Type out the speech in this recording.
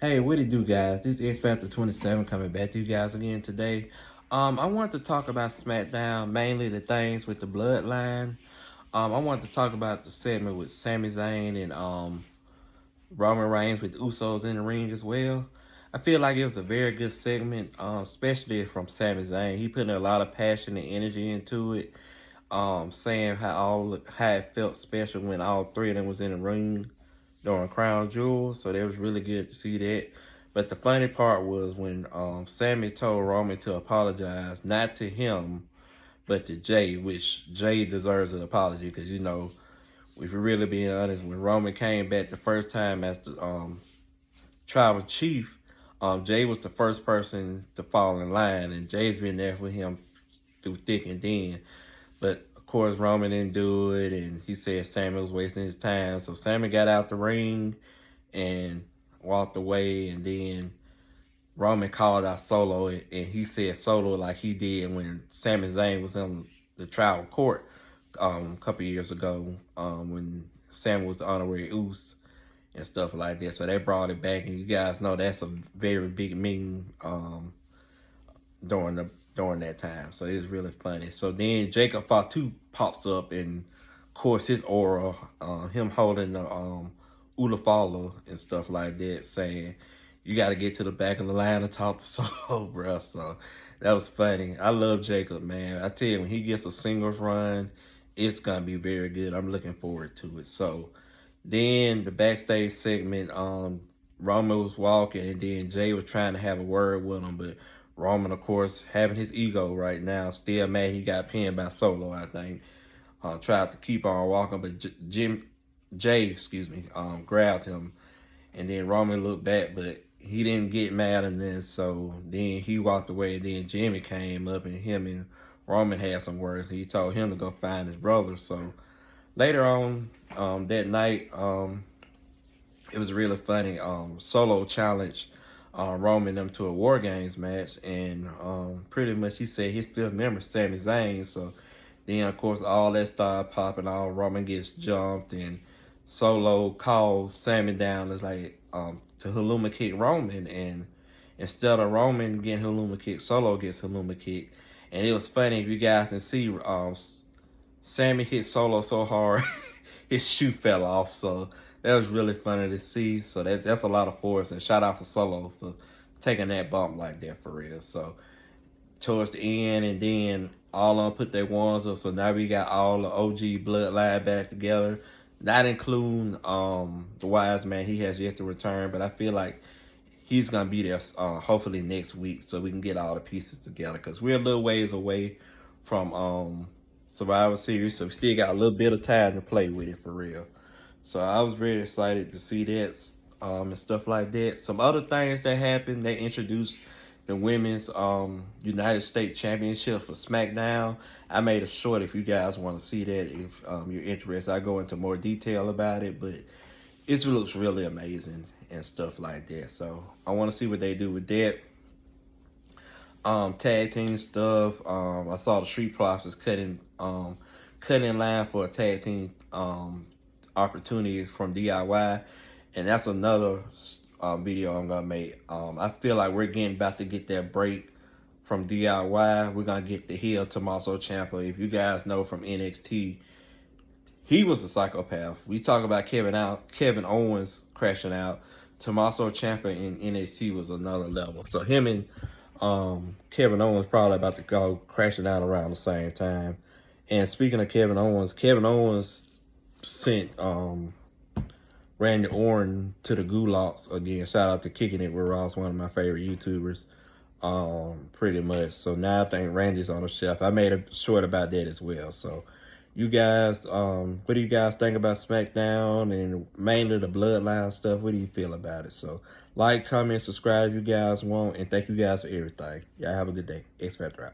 Hey, what it do, guys? This is Factor 27 coming back to you guys again today. I want to talk about SmackDown, mainly the things with the Bloodline. I want to talk about the segment with Sami Zayn and Roman Reigns with the Usos in the ring as well. I feel like it was a very good segment, especially from Sami Zayn. He put a lot of passion and energy into it, saying how it felt special when all three of them was in the ring during Crown Jewel. So that was really good to see that. But the funny part was when Sammy told Roman to apologize, not to him, but to Jay, which Jay deserves an apology because, you know, if you're really being honest, when Roman came back the first time as the tribal chief, Jay was the first person to fall in line, and Jay's been there with him through thick and thin. But of course, Roman didn't do it, and he said Sammy was wasting his time. So Sammy got out the ring and walked away, and then Roman called out Solo, and he said Solo like he did when Sami Zayn was in the trial court a couple years ago when Sammy was the honorary Uce and stuff like that. So they brought it back, and you guys know that's a very big meme during that time. So it was really funny. So then Jacob Fatu pops up, and of course his aura, him holding the Ulafala and stuff like that, saying you got to get to the back of the line and talk to Solo, bro. So that was funny. I love Jacob, man. I tell you, when he gets a singles run, it's gonna be very good. I'm looking forward to it. So then the backstage segment, Roman was walking, and then Jay was trying to have a word with him, but Roman, of course, having his ego right now, still mad he got pinned by Solo, I think. Tried to keep on walking, but Jay, grabbed him, and then Roman looked back, but he didn't get mad, and then he walked away, and then Jimmy came up, and him and Roman had some words, and he told him to go find his brother. So later on that night, it was really funny. Solo challenged Roman them to a War Games match, and pretty much he said he still remembers Sami Zayn. So then, of course, all that started popping off. Roman gets jumped, and Solo calls Sami down as like to Haluma kick Roman, and instead of Roman getting Haluma kick, Solo gets Haluma kick. And it was funny, if you guys can see, Sammy hit Solo so hard his shoe fell off. So that was really funny to see. So that's a lot of force, and shout out for Solo for taking that bump like that for real. So towards the end, and then all of them put their wands up. So now we got all the OG Bloodline back together. Not including the Wise Man. He has yet to return, but I feel like he's going to be there hopefully next week so we can get all the pieces together, because we're a little ways away from Survivor Series, so we still got a little bit of time to play with it for real. So I was very excited to see that and stuff like that. Some other things that happened, they introduced the women's United States Championship for SmackDown. I made a short if you guys want to see that. If you're interested, I go into more detail about it, but it looks really amazing and stuff like that. So I want to see what they do with that. Tag team stuff. I saw the Street Profits cutting in line for a tag team opportunities from DIY, and that's another video I'm gonna make. I feel like we're about to get that break from DIY. We're gonna get the heel Tommaso Ciampa. If you guys know from NXT, he was a psychopath. We talk about Kevin Owens crashing out. Tommaso Ciampa in NXT was another level. So him and Kevin Owens probably about to go crashing out around the same time. And speaking of Kevin Owens sent Randy Orton to the gulags again. Shout out to Kicking It with Ross, one of my favorite YouTubers. Pretty much. So now I think Randy's on the shelf. I made a short about that as well. So you guys, what do you guys think about SmackDown and mainly the Bloodline stuff? What do you feel about it? So like, comment, subscribe if you guys want, and thank you guys for everything. Y'all have a good day. X Factor out.